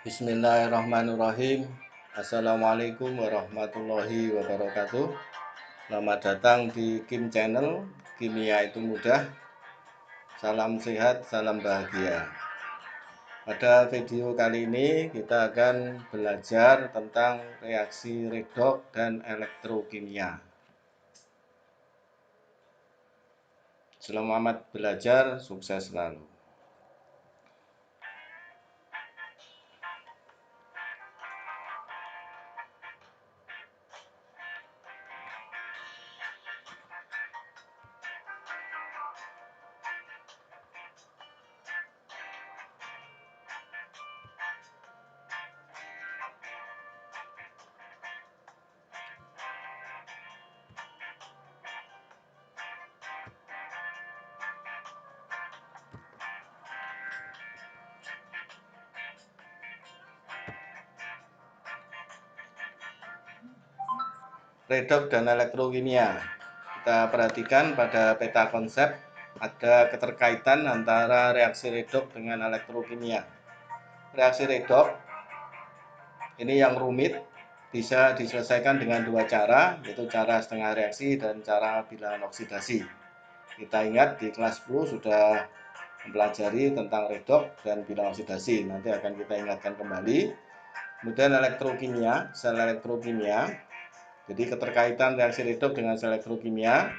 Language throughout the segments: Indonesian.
Bismillahirrahmanirrahim. Assalamualaikum warahmatullahi wabarakatuh. Selamat datang di Kim Channel. Kimia itu mudah. Salam sehat, salam bahagia. Pada video kali ini kita akan belajar tentang reaksi redoks dan elektrokimia. Selamat belajar, sukses selalu. Redoks dan elektrokimia. Kita perhatikan pada peta konsep ada keterkaitan antara reaksi redoks dengan elektrokimia. Reaksi redoks ini yang rumit bisa diselesaikan dengan dua cara, yaitu cara setengah reaksi dan cara bilangan oksidasi. Kita ingat di kelas 10 sudah mempelajari tentang redoks dan bilangan oksidasi. Nanti akan kita ingatkan kembali. Kemudian elektrokimia, sel elektrokimia. Jadi keterkaitan reaksi redoks dengan sel elektrokimia.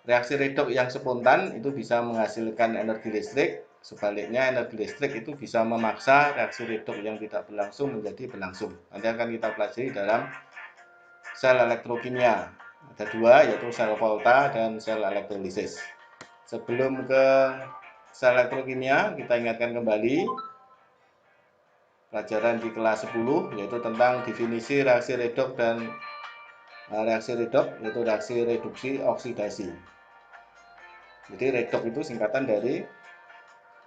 Reaksi redoks yang spontan itu bisa menghasilkan energi listrik. Sebaliknya energi listrik itu bisa memaksa reaksi redoks yang tidak berlangsung menjadi berlangsung. Nanti akan kita pelajari dalam sel elektrokimia. Ada dua, yaitu sel volta dan sel elektrolisis. Sebelum ke sel elektrokimia, kita ingatkan kembali pelajaran di kelas 10, yaitu tentang definisi reaksi redoks dan reaksi redoks, yaitu reaksi reduksi oksidasi. Jadi redoks itu singkatan dari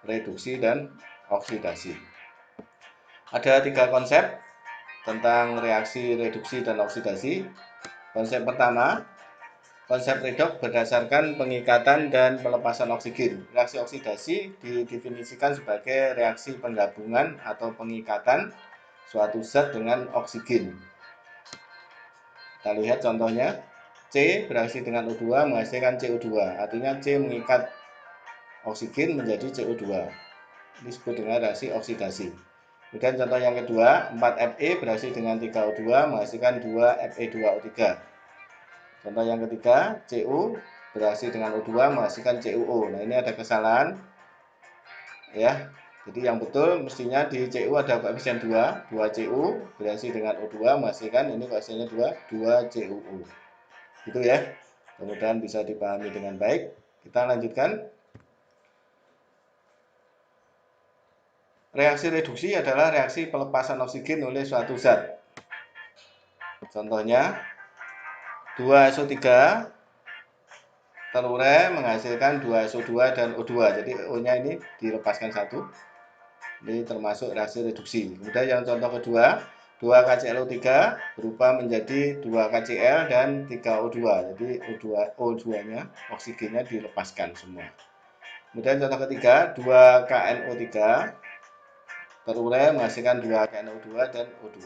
reduksi dan oksidasi. Ada tiga konsep tentang reaksi reduksi dan oksidasi. Konsep pertama, konsep redoks berdasarkan pengikatan dan pelepasan oksigen. Reaksi oksidasi didefinisikan sebagai reaksi penggabungan atau pengikatan suatu zat dengan oksigen. Kita lihat contohnya, C bereaksi dengan O2 menghasilkan CO2, artinya C mengikat oksigen menjadi CO2. Ini disebut dengan reaksi oksidasi. Kemudian contoh yang kedua, 4Fe bereaksi dengan 3O2 menghasilkan 2Fe2O3. Contoh yang ketiga, Cu bereaksi dengan O2 menghasilkan CuO. Nah, ini ada kesalahan. Ya. Jadi yang betul mestinya di Cu ada koefisien 2, 2Cu bereaksi dengan O2 menghasilkan ini koefisiennya 2, 2CuO. Gitu ya. Mudah-mudahan bisa dipahami dengan baik. Kita lanjutkan. Reaksi reduksi adalah reaksi pelepasan oksigen oleh suatu zat. Contohnya 2SO3 terurai menghasilkan 2SO2 dan O2. Jadi O-nya ini dilepaskan satu. Ini termasuk reaksi reduksi. Kemudian yang contoh kedua, 2KClO3 berubah menjadi 2KCl dan 3O2. Jadi O2-nya, oksigennya dilepaskan semua. Kemudian contoh ketiga, 2KNO3 terurai menghasilkan 2KNO2 dan O2.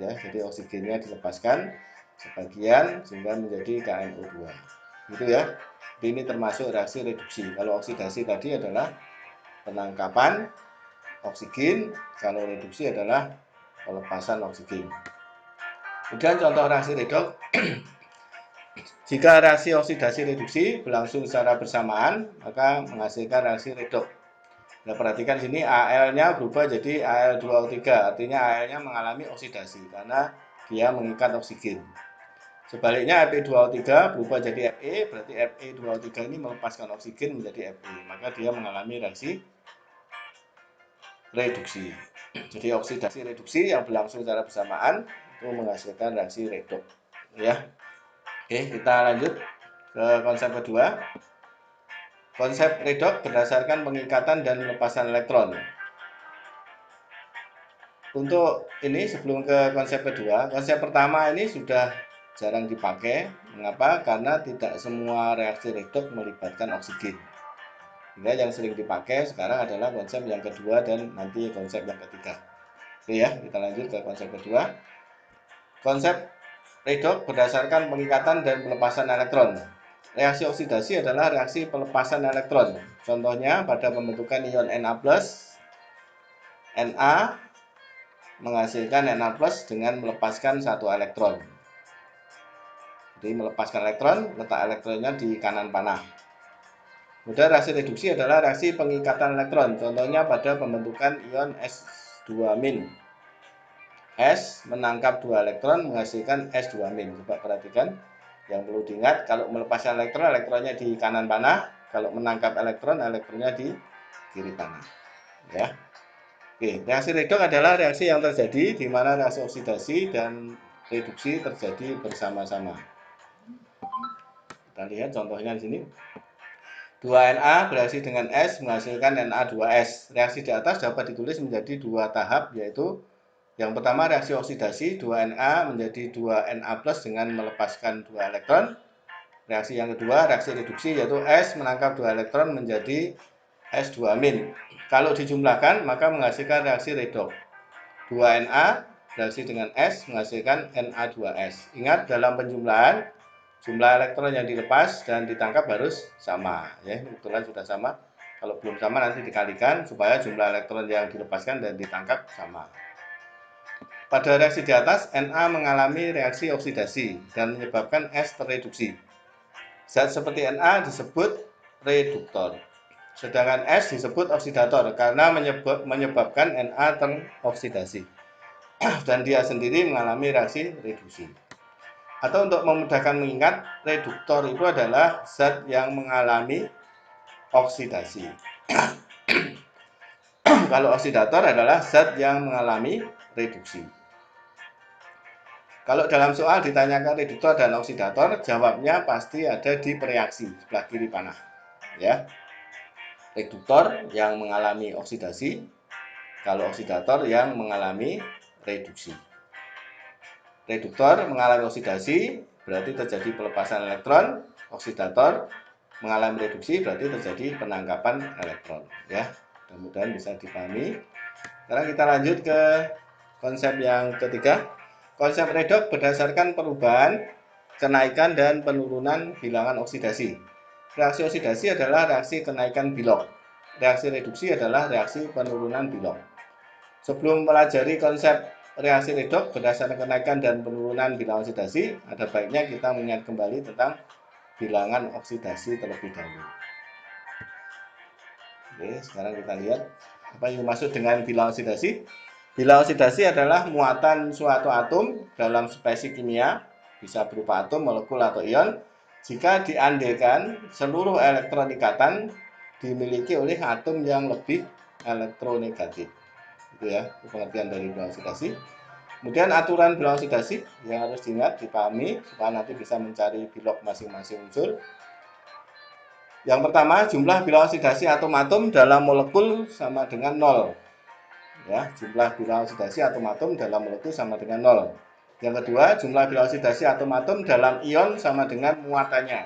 Ya, jadi oksigennya dilepaskan sebagian sehingga menjadi KNO2. Gitu ya. Jadi ini termasuk reaksi reduksi. Kalau oksidasi tadi adalah penangkapan oksigen, kalau reduksi adalah pelepasan oksigen. Kemudian contoh reaksi redoks. Jika reaksi oksidasi reduksi berlangsung secara bersamaan, maka menghasilkan reaksi redoks. Nah, perhatikan sini Al-nya berubah jadi Al2O3, artinya Al-nya mengalami oksidasi karena dia mengikat oksigen. Sebaliknya Fe2O3 berubah jadi Fe, berarti Fe2O3 ini melepaskan oksigen menjadi Fe, maka dia mengalami reaksi reduksi. Jadi oksidasi reduksi yang berlangsung secara bersamaan itu menghasilkan reaksi redoks. Ya. Oke, kita lanjut ke konsep kedua. Konsep redoks berdasarkan pengikatan dan pelepasan elektron. Untuk ini sebelum ke konsep kedua, konsep pertama ini sudah jarang dipakai. Mengapa? Karena tidak semua reaksi redoks melibatkan oksigen. Sehingga yang sering dipakai sekarang adalah konsep yang kedua dan nanti konsep yang ketiga. Oke ya, kita lanjut ke konsep kedua. Konsep redox berdasarkan pengikatan dan pelepasan elektron. Reaksi oksidasi adalah reaksi pelepasan elektron. Contohnya pada pembentukan ion Na+, Na menghasilkan Na+ dengan melepaskan satu elektron. Jadi melepaskan elektron, letak elektronnya di kanan panah. Kemudian reaksi reduksi adalah reaksi pengikatan elektron. Contohnya pada pembentukan ion S2-. S menangkap 2 elektron menghasilkan S2-. Coba perhatikan. Yang perlu diingat, kalau melepaskan elektron, elektronnya di kanan panah. Kalau menangkap elektron, elektronnya di kiri panah. Ya. Oke, reaksi redox adalah reaksi yang terjadi di mana reaksi oksidasi dan reduksi terjadi bersama-sama. Kita lihat contohnya di sini. 2Na bereaksi dengan S menghasilkan Na2S. Reaksi di atas dapat ditulis menjadi 2 tahap, yaitu yang pertama reaksi oksidasi 2Na menjadi 2Na+ dengan melepaskan 2 elektron. Reaksi yang kedua reaksi reduksi, yaitu S menangkap 2 elektron menjadi S2-. Kalau dijumlahkan maka menghasilkan reaksi redox. 2Na bereaksi dengan S menghasilkan Na2S. Ingat, dalam penjumlahan jumlah elektron yang dilepas dan ditangkap harus sama, ya. Ini kebetulan sudah sama. Kalau belum sama nanti dikalikan supaya jumlah elektron yang dilepaskan dan ditangkap sama. Pada reaksi di atas, Na mengalami reaksi oksidasi dan menyebabkan S terreduksi. Zat seperti Na disebut reduktor, sedangkan S disebut oksidator karena menyebabkan Na teroksidasi dan dia sendiri mengalami reaksi reduksi. Atau untuk memudahkan mengingat, reduktor itu adalah zat yang mengalami oksidasi. Kalau oksidator adalah zat yang mengalami reduksi. Kalau dalam soal ditanyakan reduktor dan oksidator, jawabnya pasti ada di pereaksi sebelah kiri panah. Ya, reduktor yang mengalami oksidasi, kalau oksidator yang mengalami reduksi. Reduktor mengalami oksidasi berarti terjadi pelepasan elektron, oksidator mengalami reduksi berarti terjadi penangkapan elektron. Ya, mudah-mudahan bisa dipahami. Sekarang kita lanjut ke konsep yang ketiga. Konsep redox berdasarkan perubahan, kenaikan dan penurunan bilangan oksidasi. Reaksi oksidasi adalah reaksi kenaikan bilok. Reaksi reduksi adalah reaksi penurunan bilok. Sebelum mempelajari konsep reaksi redox berdasarkan kenaikan dan penurunan bilangan oksidasi, ada baiknya kita mengingat kembali tentang bilangan oksidasi terlebih dahulu. Oke, sekarang kita lihat apa yang dimaksud dengan bilangan oksidasi. Bilangan oksidasi adalah muatan suatu atom dalam spesies kimia, bisa berupa atom, molekul, atau ion, jika diandaikan seluruh elektron ikatan dimiliki oleh atom yang lebih elektronegatif. Itu ya, pengertian dari bilangan oksidasi. Kemudian aturan bilangan oksidasi yang harus diingat, dipahami supaya nanti bisa mencari bilok masing-masing unsur. Yang pertama, jumlah bilangan oksidasi atom-atom dalam molekul sama dengan 0. Ya, jumlah bilangan oksidasi atom-atom dalam molekul sama dengan 0. Yang kedua, jumlah bilangan oksidasi atom-atom dalam ion sama dengan muatannya.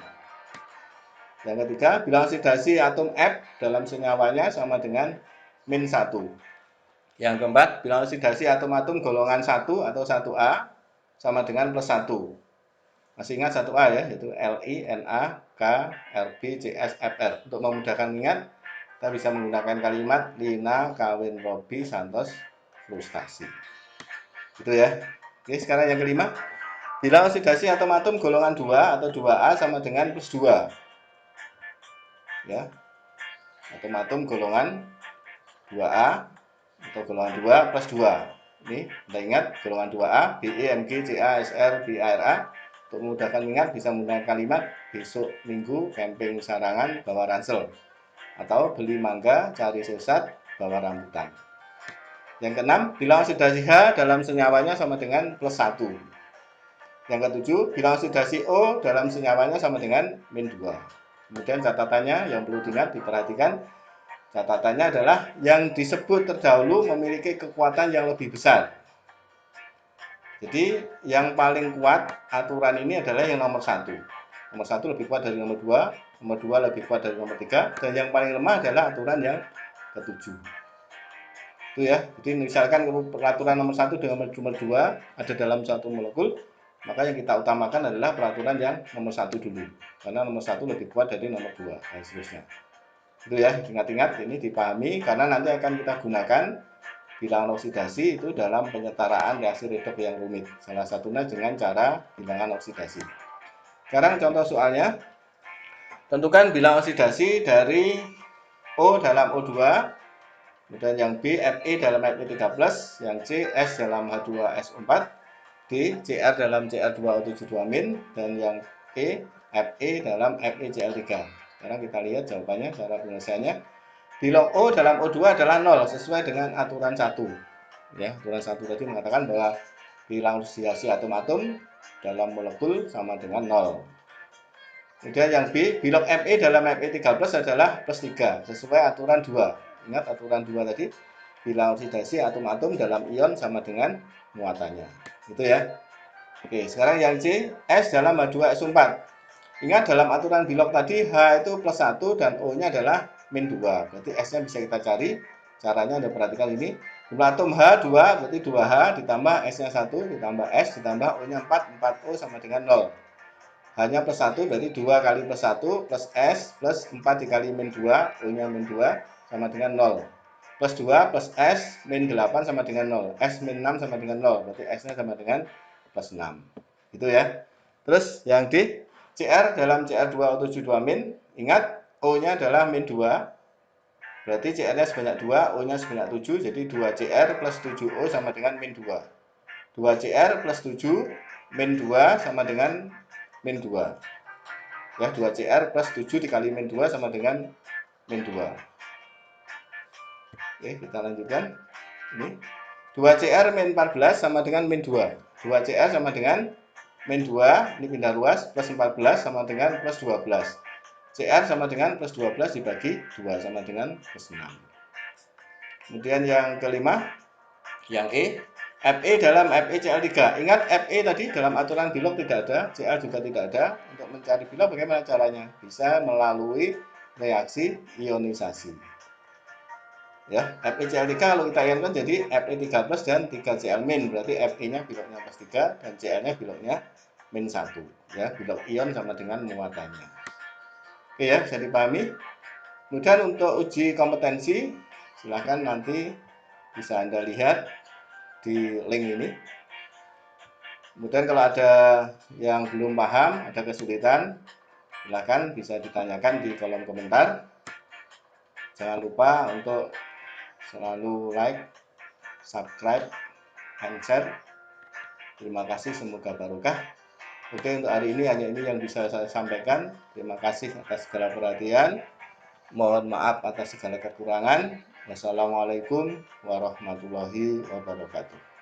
Yang ketiga, bilangan oksidasi atom F dalam senyawanya sama dengan -1. Yang keempat, bilangan oksidasi atom-atom golongan 1 atau 1A sama dengan +1. Masih ingat 1A ya, yaitu Li, Na, K, Rb, Cs, Fr. Untuk memudahkan ingat, kita bisa menggunakan kalimat Lina, kawin, Robi, Santos, frustasi. Gitu ya. Oke, sekarang yang kelima. Bilangan oksidasi atom-atom golongan 2 atau 2A sama dengan +2. Ya. Atom-atom golongan 2A atau golongan 2 +2. Ini kita ingat golongan 2A, Be, Mg, Ca, Sr, Bara. Untuk memudahkan ingat bisa menggunakan kalimat besok minggu camping sarangan bawa ransel, atau beli mangga cari sesat bawa rambutan. Yang keenam, bilangan oksidasi H dalam senyawanya sama dengan +1. Yang ketujuh, bilangan oksidasi O dalam senyawanya sama dengan -2. Kemudian catatannya yang perlu diingat, diperhatikan. Catatannya adalah yang disebut terdahulu memiliki kekuatan yang lebih besar. Jadi yang paling kuat aturan ini adalah yang nomor 1. Nomor 1 lebih kuat dari nomor 2, nomor 2 lebih kuat dari nomor 3, dan yang paling lemah adalah aturan yang ke-7. Itu ya. Jadi misalkan peraturan nomor 1 dengan nomor 2 ada dalam satu molekul, maka yang kita utamakan adalah peraturan yang nomor 1 dulu. Karena nomor 1 lebih kuat dari nomor 2 dan seterusnya. Itu ya, ingat-ingat ini dipahami karena nanti akan kita gunakan bilangan oksidasi itu dalam penyetaraan reaksi redoks yang rumit. Salah satunya dengan cara bilangan oksidasi. Sekarang contoh soalnya. Tentukan bilangan oksidasi dari O dalam O2, kemudian yang B Fe dalam Fe3+, yang C S dalam H2SO4, D Cr dalam Cr2O72-, dan yang E Fe dalam FeCl3. Sekarang kita lihat jawabannya, cara penyelesaiannya. Bilang O dalam O2 adalah 0 sesuai dengan aturan 1. Ya, aturan 1 tadi mengatakan bahwa bilangan oksidasi atom-atom dalam molekul sama dengan 0. Kemudian yang B, bilog Fe dalam Fe3+ adalah plus 3, sesuai aturan 2. Ingat aturan 2 tadi, bilangan oksidasi atom-atom dalam ion sama dengan muatannya. Itu ya. Oke, sekarang yang C, S dalam H2SO4. Ingat dalam aturan bilog tadi, H itu plus 1 dan O-nya adalah min 2. Berarti S-nya bisa kita cari. Caranya Anda perhatikan ini. Jumlah atom H 2, berarti 2H ditambah S-nya 1, ditambah S, ditambah O-nya 4, 4O sama dengan 0. Hanya plus 1 berarti 2 kali plus 1 plus S plus 4 dikali min 2, O-nya min 2 sama dengan 0. Plus 2 plus S min 8 sama dengan 0. S min 6 sama dengan 0. Berarti S-nya sama dengan plus 6. Gitu ya. Terus yang D, Cr dalam Cr2O72-. Ingat O-nya adalah min 2. Berarti Cr-nya sebanyak 2, O-nya sebanyak 7. Jadi 2Cr plus 7O sama dengan min 2. 2Cr plus 7 min 2 sama dengan min 2. Ya, 2Cr plus 7 dikali min 2 sama dengan min 2. Oke, kita lanjutkan. Ini 2Cr min 14 sama dengan min 2. 2Cr sama dengan min 2, ini pindah ruas, plus 14 sama dengan plus 12. Cr sama dengan plus 12 dibagi 2 sama dengan plus 6. Kemudian yang kelima, yang E, Fe dalam FeCl3. Ingat Fe tadi dalam aturan bilog tidak ada, Cl juga tidak ada. Untuk mencari bilog bagaimana caranya? Bisa melalui reaksi ionisasi. Ya, FeCl3 kalau kita ionkan jadi Fe3+ dan 3Cl-. Berarti Fe-nya bilognya plus 3 dan Cl-nya bilognya min 1. Ya, bilog ion sama dengan muatannya. Oke ya, bisa dipahami. Kemudian untuk uji kompetensi, silahkan nanti bisa Anda lihat di link ini. Kemudian kalau ada yang belum paham, ada kesulitan, silakan bisa ditanyakan di kolom komentar. Jangan lupa untuk selalu like, subscribe, and share. Terima kasih, semoga barokah. Oke, untuk hari ini hanya ini yang bisa saya sampaikan. Terima kasih atas segala perhatian. Mohon maaf atas segala kekurangan. Wassalamualaikum warahmatullahi wabarakatuh.